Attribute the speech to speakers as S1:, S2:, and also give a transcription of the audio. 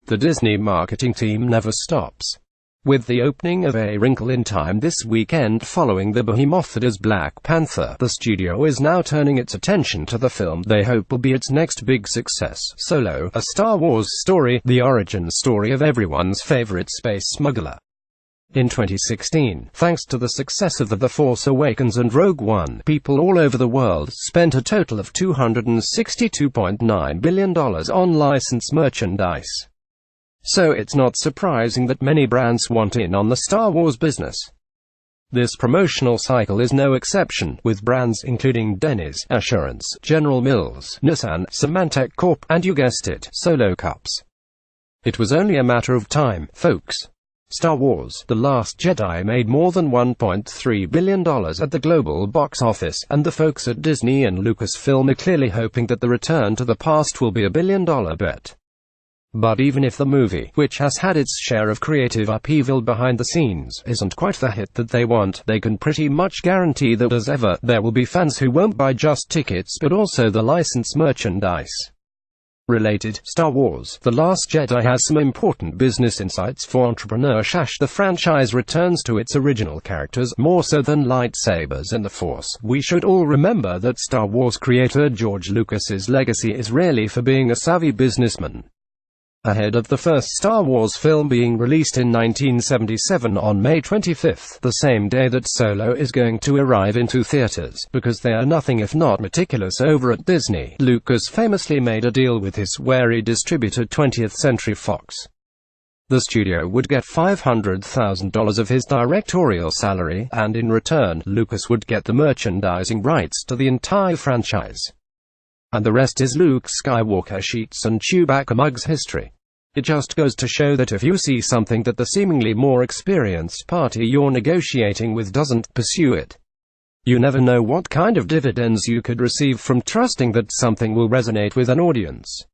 S1: The Disney marketing team never stops. With the opening of A Wrinkle in time this weekend following the behemoth that is Black Panther, the studio is now turning its attention to the film they hope will be its next big success, Solo, a Star Wars story, the origin story of everyone's favorite space smuggler. In 2016, thanks to the success of The Force Awakens and Rogue One, people all over the world spent a total of $262.9 billion on licensed merchandise. So it's not surprising that many brands want in on the Star Wars business. This promotional cycle is no exception, with brands including Denny's, Assurance, General Mills, Nissan, Symantec Corp, and you guessed it, Solo Cups. It was only a matter of time, folks. Star Wars: The Last Jedi made more than $1.3 billion at the global box office, and the folks at Disney and Lucasfilm are clearly hoping that the return to the past will be a billion-dollar bet. But even if the movie, which has had its share of creative upheaval behind the scenes, isn't quite the hit that they want, they can pretty much guarantee that as ever, there will be fans who won't buy just tickets but also the licensed merchandise. Related, Star Wars: The Last Jedi has some important business insights for entrepreneurs. The franchise returns to its original characters, more so than lightsabers and the Force. We should all remember that Star Wars creator George Lucas's legacy is really for being a savvy businessman. Ahead of the first Star Wars film being released in 1977 on May 25, the same day that Solo is going to arrive into theaters, because they are nothing if not meticulous over at Disney, Lucas famously made a deal with his wary distributor 20th Century Fox. The studio would get $500,000 of his directorial salary, and in return, Lucas would get the merchandising rights to the entire franchise. And the rest is Luke Skywalker sheets and Chewbacca mugs history. It just goes to show that if you see something that the seemingly more experienced party you're negotiating with doesn't pursue it, you never know what kind of dividends you could receive from trusting that something will resonate with an audience.